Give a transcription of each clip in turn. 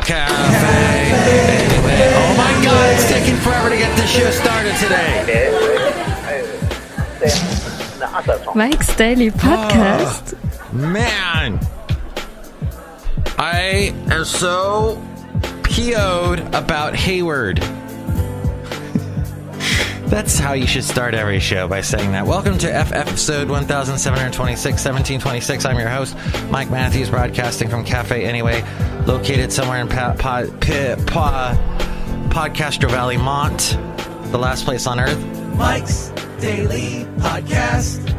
Café Anyway. Oh my God, it's taking forever to get this show started today. Mike's Daily Podcast. Oh, man, I am so PO'd about Hayward. That's how you should start every show, by saying that. Welcome to episode 1726, 1726. I'm your host, Mike Matthews, broadcasting from Café Anyway, located somewhere in Podcastro Valley, Mont, the last place on earth. Mike's Daily Podcast.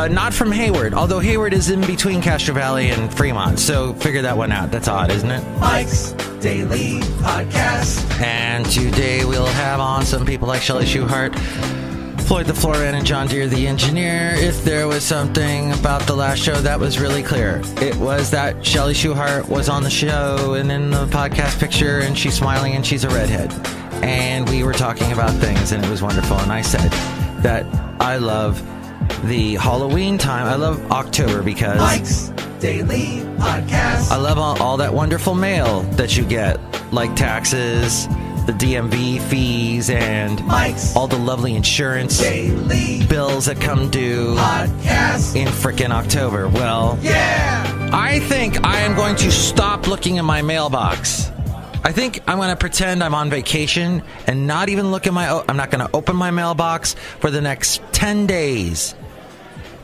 Not from Hayward, although Hayward is in between Castro Valley and Fremont, so figure that one out. That's odd, isn't it? Mike's Daily Podcast. And today we'll have on some people like Chely Shoehart, Floyd the Floorman, and John Deere the engineer. If there was something about the last show that was really clear, it was that Chely Shoehart was on the show and in the podcast picture, and she's smiling and she's a redhead. And we were talking about things, and it was wonderful. And I said that I love the Halloween time. I love October because Mike's Daily Podcast. I love all that wonderful mail that you get, like taxes, the DMV fees, and Mike's all the lovely insurance Daily bills that come due Podcast in frickin' October. Well, yeah, I think I am going to stop looking in my mailbox. I think I'm going to pretend I'm on vacation and not even look at I'm not going to open my mailbox for the next 10 days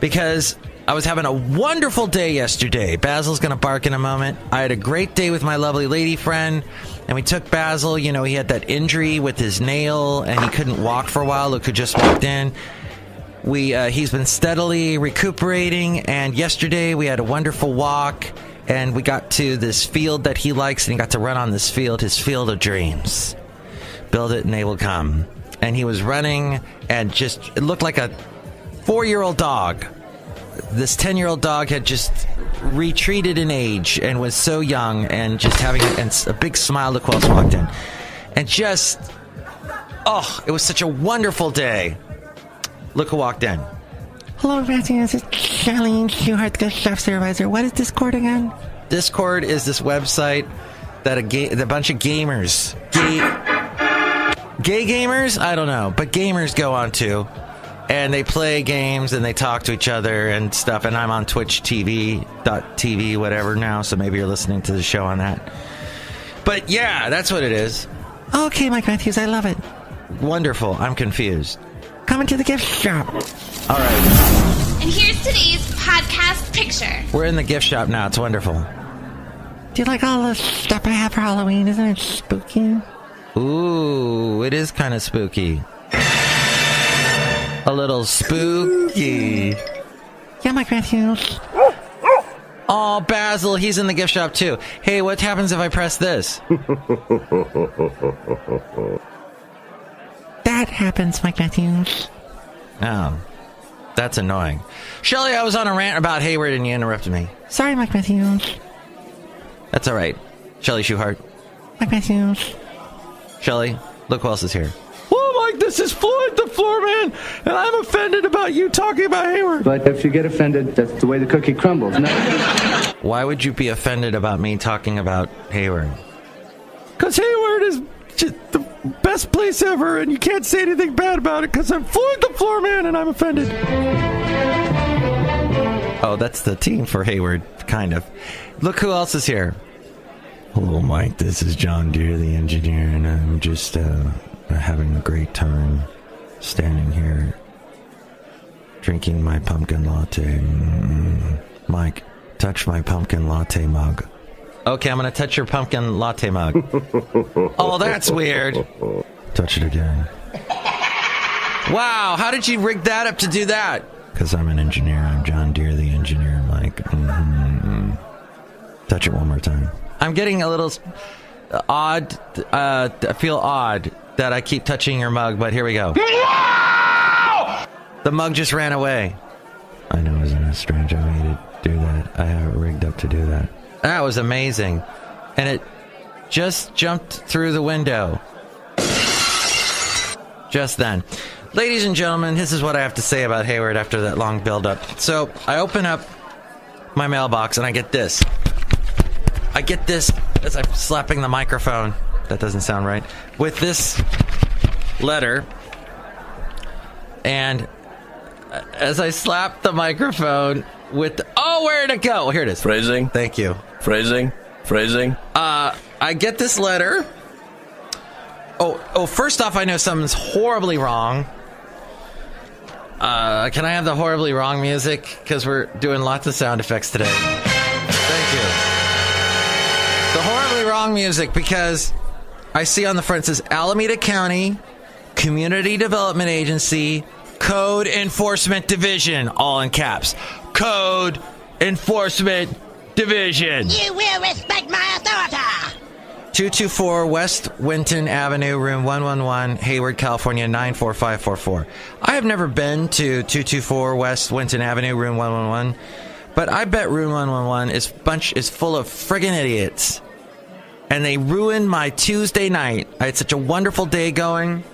because I was having a wonderful day yesterday. Basil's going to bark in a moment. I had a great day with my lovely lady friend, and we took Basil. You know, he had that injury with his nail, and he couldn't walk for a while. Luke had just walked in. He's been steadily recuperating, and yesterday we had a wonderful walk, and we got to this field that he likes, and he got to run on this field, his field of dreams. Build it and they will come. And he was running, and it looked like a 4-year-old dog. This 10-year-old dog had just retreated in age and was so young and just having a big smile. Look who else walked in. And it was such a wonderful day. Look who walked in. Hello, Matthew. This is Chely Shoehart, the chef supervisor. What is Discord again? Discord is this website that a bunch of gamers, gay gamers? I don't know, but gamers go on to. And they play games and they talk to each other and stuff. And I'm on Twitch TV, whatever now. So maybe you're listening to the show on that. But yeah, that's what it is. Okay, Mike Matthews, I love it. Wonderful. I'm confused. Coming to the gift shop. All right. And here's today's podcast picture. We're in the gift shop now. It's wonderful. Do you like all the stuff I have for Halloween? Isn't it spooky? Ooh, it is kind of spooky. A little spooky. Yeah, Mike Matthews. Oh, Basil, he's in the gift shop too. Hey, what happens if I press this? That happens, Mike Matthews. Oh, that's annoying. Chely, I was on a rant about Hayward and you interrupted me. Sorry, Mike Matthews. That's all right. Chely Shoehart. Mike Matthews. Chely, look who else is here. Oh, Mike, this is Floyd the Floorman, and I'm offended about you talking about Hayward. But if you get offended, that's the way the cookie crumbles. No. Why would you be offended about me talking about Hayward? Because Hayward is just the best place ever, and you can't say anything bad about it because I'm Floyd the Floorman, and I'm offended. Oh, that's the team for Hayward, kind of. Look who else is here. Hello, Mike. This is John Deere, the engineer, and I'm just having a great time standing here drinking my pumpkin latte. Mike, touch my pumpkin latte mug. Okay, I'm going to touch your pumpkin latte mug. Oh, that's weird. Touch it again. Wow, how did you rig that up to do that? Because I'm an engineer. I'm John Deere, the engineer, Mike. Touch it one more time. I'm getting a little odd. I feel odd that I keep touching your mug, but here we go. The mug just ran away. I know, isn't it strange of me to do that? I have it rigged up to do that. That was amazing. And it just jumped through the window. Just then. Ladies and gentlemen, this is what I have to say about Hayward after that long build-up. So, I open up my mailbox and I get this. I get this as I'm slapping the microphone. That doesn't sound right. With this letter. And as I slap the microphone with... where'd it go? Here it is. Phrasing. Thank you. Phrasing. I get this letter. First off, I know something's horribly wrong. Can I have the horribly wrong music? Because we're doing lots of sound effects today. Thank you. The horribly wrong music, because I see on the front it says Alameda County Community Development Agency Code Enforcement Division, all in caps. Code Enforcement Division. You will respect my authority. 224 West Winton Avenue, room 111, Hayward, California, 94544. I have never been to 224 West Winton Avenue, room 111, but I bet room 111 is full of friggin' idiots. And they ruined my Tuesday night. I had such a wonderful day going.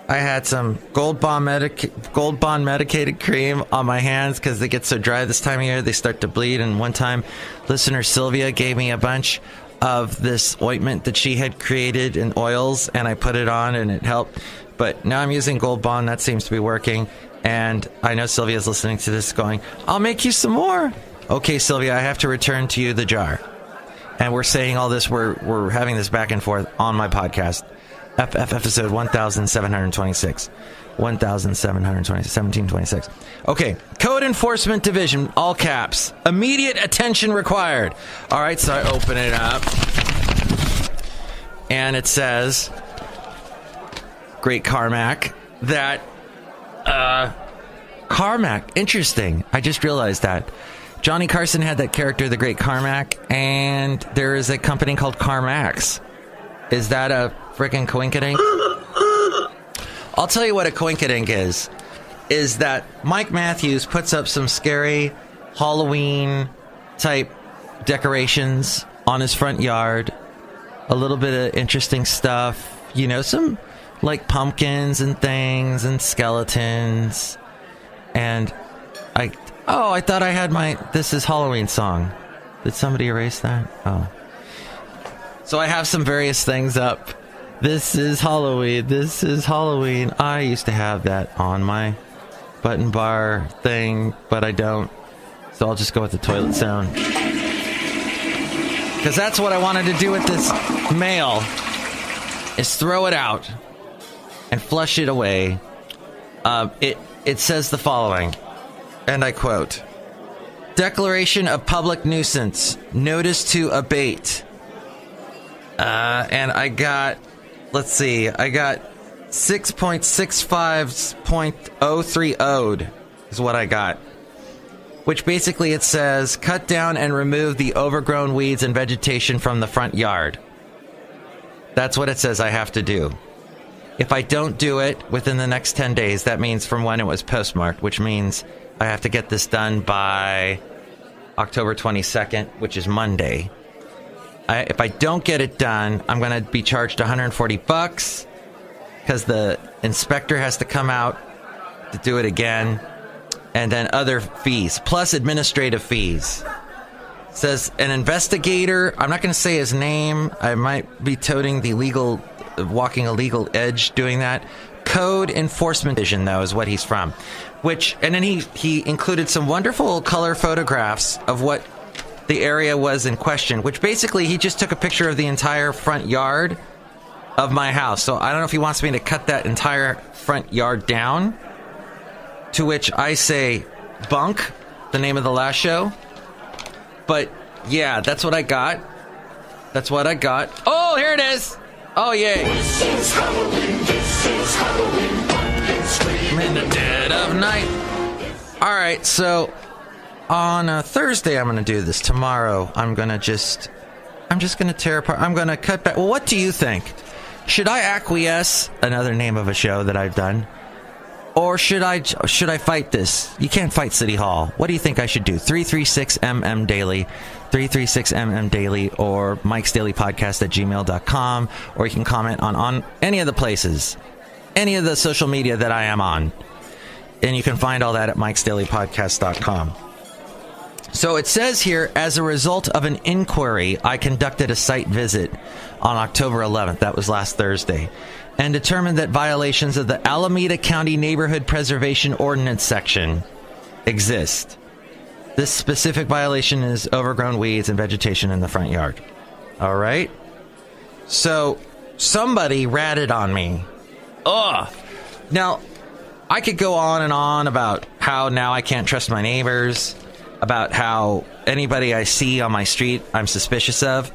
I had some Gold Bond medicated cream on my hands because they get so dry this time of year. They start to bleed. And one time, listener Sylvia gave me a bunch of this ointment that she had created in oils, and I put it on and it helped. But now I'm using Gold Bond. That seems to be working. And I know Sylvia's listening to this going, I'll make you some more. Okay, Sylvia, I have to return to you the jar. And we're saying all this, we're having this back and forth on my podcast. Episode 1726. 1726. Okay, Code Enforcement Division, all caps. Immediate attention required. All right, so I open it up. And it says, Great Carmack, that, Carmack, interesting. I just realized that. Johnny Carson had that character, the Great Carmack, and there is a company called CarMax. Is that a freaking coinkydink? I'll tell you what a coinkydink is that Mike Matthews puts up some scary Halloween type decorations on his front yard. A little bit of interesting stuff. You know, some like pumpkins and things and skeletons. And I thought I had my This Is Halloween song. Did somebody erase that? Oh. So I have some various things up. This is Halloween. This is Halloween. I used to have that on my button bar thing, but I don't. So I'll just go with the toilet sound. Because that's what I wanted to do with this mail, is throw it out and flush it away. It says the following, and I quote, Declaration of Public Nuisance. Notice to abate. And I got 6.65.030 is what I got. Which basically it says, cut down and remove the overgrown weeds and vegetation from the front yard. That's what it says I have to do. If I don't do it within the next 10 days, that means from when it was postmarked, which means I have to get this done by October 22nd, which is Monday. If I don't get it done, I'm going to be charged $140 because the inspector has to come out to do it again, and then other fees, plus administrative fees. It says an investigator, I'm not going to say his name, I might be walking a legal edge doing that. Code Enforcement Division, though, is what he's from. And then he included some wonderful color photographs of what the area was in question, which basically he just took a picture of the entire front yard of my house. So I don't know if he wants me to cut that entire front yard down, to which I say bunk, the name of the last show. But yeah, that's what I got. Oh, here it is. Oh, yay. This is Halloween, pumpkin scream in the dead of night. All right, so on Thursday, I'm going to do this. Tomorrow, I'm just going to tear apart. I'm going to cut back. Well, what do you think? Should I acquiesce? Another name of a show that I've done. Or should I fight this? You can't fight City Hall. What do you think I should do? 336MM Daily, 336MM Daily, or Mike's Daily Podcast at gmail.com. Or you can comment on any of the places, any of the social media that I am on. And you can find all that at mikesdailypodcast.com. So it says here, as a result of an inquiry, I conducted a site visit on October 11th. That was last Thursday. And determined that violations of the Alameda County Neighborhood Preservation Ordinance section exist. This specific violation is overgrown weeds and vegetation in the front yard. All right? So somebody ratted on me. Ugh. Now, I could go on and on about how now I can't trust my neighbors, about how anybody I see on my street I'm suspicious of.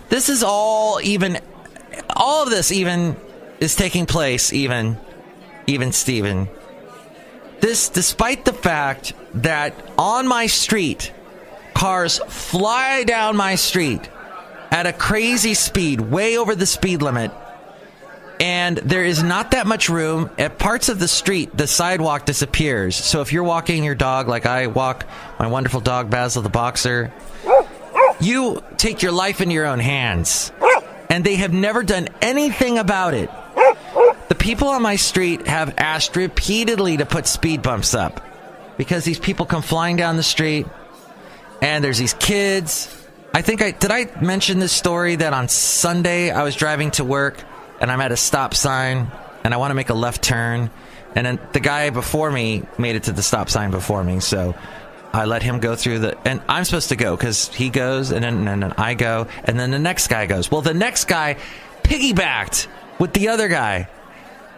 This is all of this is taking place, even Steven. This, despite the fact that on my street, cars fly down my street at a crazy speed, way over the speed limit, and there is not that much room. At parts of the street, the sidewalk disappears. So if you're walking your dog like I walk my wonderful dog, Basil the Boxer, you take your life in your own hands. And they have never done anything about it. The people on my street have asked repeatedly to put speed bumps up because these people come flying down the street, and there's these kids. Did I mention this story that on Sunday I was driving to work and I'm at a stop sign and I want to make a left turn, and then the guy before me made it to the stop sign before me, so I let him go through and I'm supposed to go because he goes and then I go and then the next guy goes. Well, the next guy piggybacked with the other guy,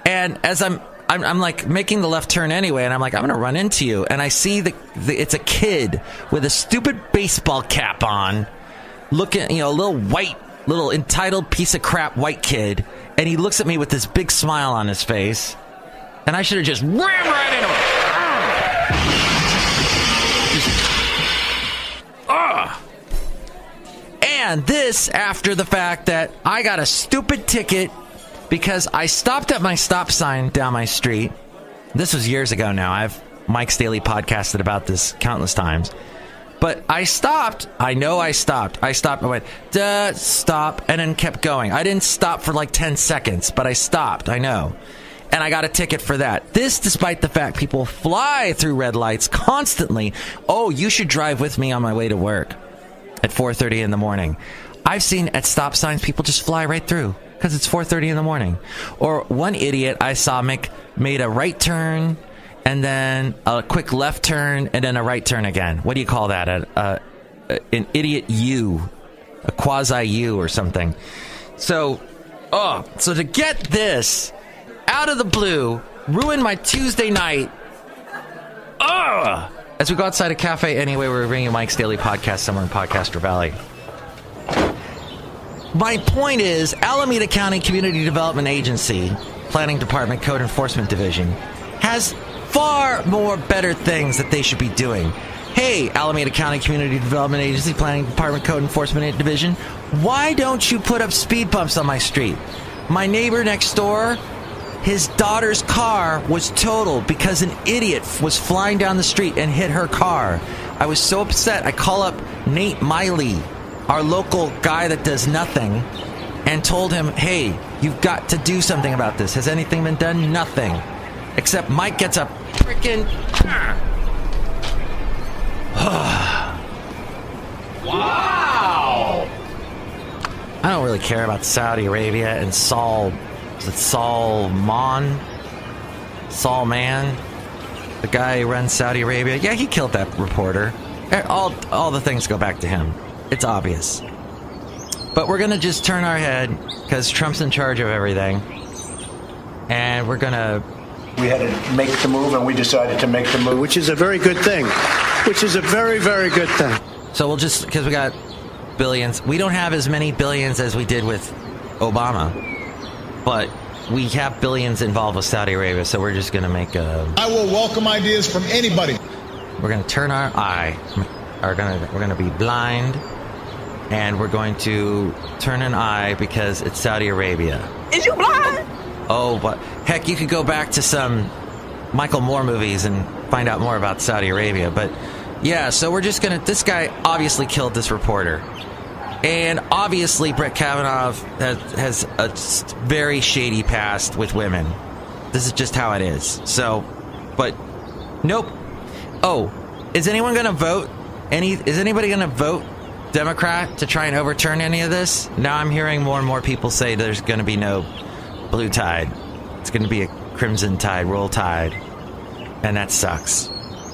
and as I'm like making the left turn anyway, and I'm like, I'm gonna run into you, and I see it's a kid with a stupid baseball cap on, looking, a little entitled piece of crap white kid, and he looks at me with this big smile on his face, and I should have just rammed right into him. And this after the fact that I got a stupid ticket because I stopped at my stop sign down my street. This was years ago now. Mike's Daily podcasted about this countless times. But I stopped. I know I stopped. I went, duh, stop, and then kept going. I didn't stop for like 10 seconds, but I stopped. I know. And I got a ticket for that. This, despite the fact people fly through red lights constantly. Oh, you should drive with me on my way to work at 4:30 in the morning. I've seen at stop signs people just fly right through because it's 4:30 in the morning. Or one idiot I saw made a right turn and then a quick left turn and then a right turn again. What do you call that? An idiot U, a quasi U or something. So to get this out of the blue, ruin my Tuesday night. As we go outside of Café Anyway, we're bringing you Mike's Daily Podcast somewhere in Podcaster Valley. My point is, Alameda County Community Development Agency, Planning Department, Code Enforcement Division, has far more better things that they should be doing. Hey, Alameda County Community Development Agency, Planning Department, Code Enforcement Division, why don't you put up speed bumps on my street? My neighbor next door, his daughter's car was totaled because an idiot was flying down the street and hit her car. I was so upset. I call up Nate Miley, our local guy that does nothing, and told him, hey, you've got to do something about this. Has anything been done? Nothing. Except Mike gets a freaking... Wow! I don't really care about Saudi Arabia and Salman, the guy who runs Saudi Arabia. Yeah, he killed that reporter. All the things go back to him. It's obvious. But we're going to just turn our head because Trump's in charge of everything. And we're going to... We had to make the move, and we decided to make the move. Which is a very good thing. Which is a very, very good thing. So we'll just... Because we got billions. We don't have as many billions as we did with Obama. But we have billions involved with Saudi Arabia, so we're just going to make a... I will welcome ideas from anybody. We're going to turn our eye. We're going to be blind, and we're going to turn an eye because it's Saudi Arabia. Is you blind? Oh, but heck, you could go back to some Michael Moore movies and find out more about Saudi Arabia. But yeah, so we're just going to... This guy obviously killed this reporter. And obviously Brett Kavanaugh has a very shady past with women. This is just how it is. So, but nope. Oh, is anyone going to vote Is anybody going to vote Democrat to try and overturn any of this? Now I'm hearing more and more people say there's going to be no blue tide. It's going to be a crimson tide, roll tide. And that sucks.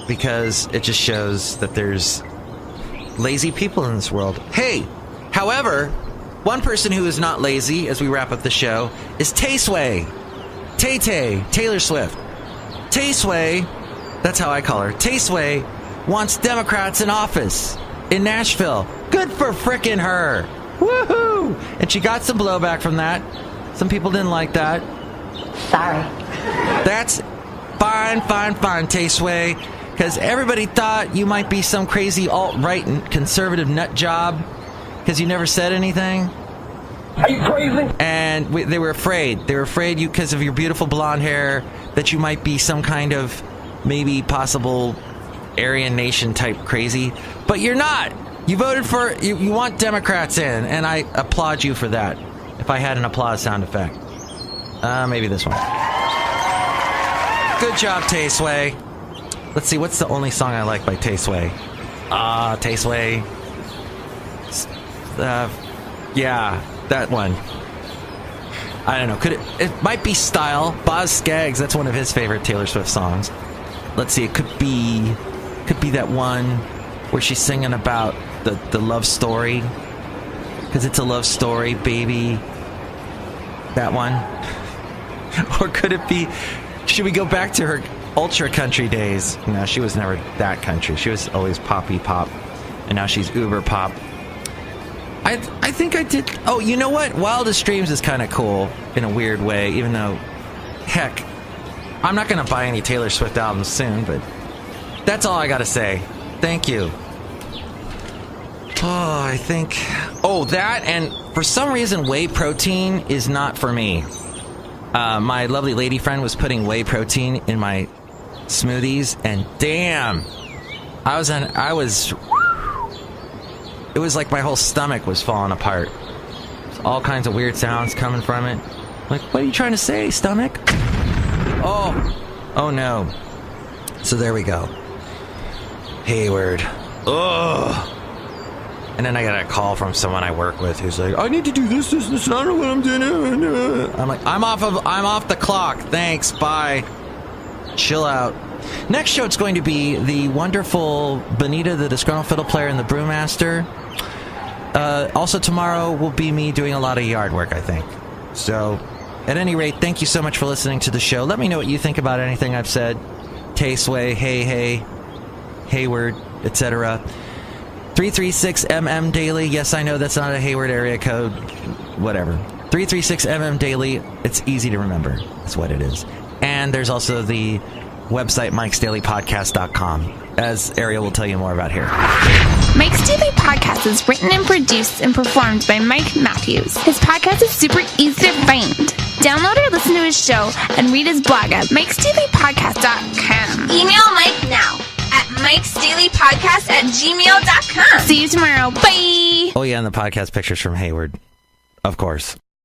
Because it just shows that there's lazy people in this world. Hey, however, one person who is not lazy, as we wrap up the show, is Tay-Sway. Tay-Tay, Taylor Swift. Tay-Sway, that's how I call her. Tay-Sway wants Democrats in office in Nashville. Good for frickin' her. Woohoo! And she got some blowback from that. Some people didn't like that. Sorry. That's fine, Tay-Sway. Because everybody thought you might be some crazy alt-right and conservative nut job. Because you never said anything. Are you crazy? And they were afraid. They were afraid you, because of your beautiful blonde hair, that you might be some kind of maybe possible Aryan Nation type crazy. But you're not. You voted for, you want Democrats in, and I applaud you for that. If I had an applause sound effect. Maybe this one. Good job, Tay-Sway. Let's see, what's the only song I like by Tay-Sway? Tay-Sway. Yeah, that one. I don't know. It might be Style. Boz Scaggs, that's one of his favorite Taylor Swift songs. Let's see, it could be that one where she's singing about the love story. Because it's a love story, baby. That one. Or could it be, should we go back to her ultra country days? No, she was never that country. She was always poppy pop. And now she's uber pop. I think I did. Oh, you know what? Wildest Dreams is kind of cool in a weird way, even though, heck, I'm not going to buy any Taylor Swift albums soon, but that's all I got to say. Thank you. Oh, I think... Oh, that, and for some reason, whey protein is not for me. My lovely lady friend was putting whey protein in my smoothies, and damn, it was like my whole stomach was falling apart. All kinds of weird sounds coming from it. Like, what are you trying to say, stomach? Oh no. So there we go. Hayward. Ugh. And then I got a call from someone I work with who's like, I need to do this, I don't know what I'm doing. I'm like, I'm off the clock. Thanks, bye. Chill out. Next show, it's going to be the wonderful Benita, the Disgruntled Fiddle Player, and the Brewmaster. Also tomorrow will be me doing a lot of yard work, I think. So, at any rate, thank you so much for listening to the show. Let me know what you think about anything I've said. Tay-Sway, hey, Hayward, etc. 336MM Daily. Yes, I know that's not a Hayward area code. Whatever. 336MM Daily. It's easy to remember. That's what it is. And there's also the website, Mike'sDailyPodcast.com, as Ariel will tell you more about here. Mike's Daily Podcast is written and produced and performed by Mike Matthews. His podcast is super easy to find. Download or listen to his show and read his blog at Mike'sDailyPodcast.com. Email Mike now at Mike'sDailyPodcast@gmail.com. See you tomorrow. Bye. Oh, yeah, and the podcast pictures from Hayward. Of course.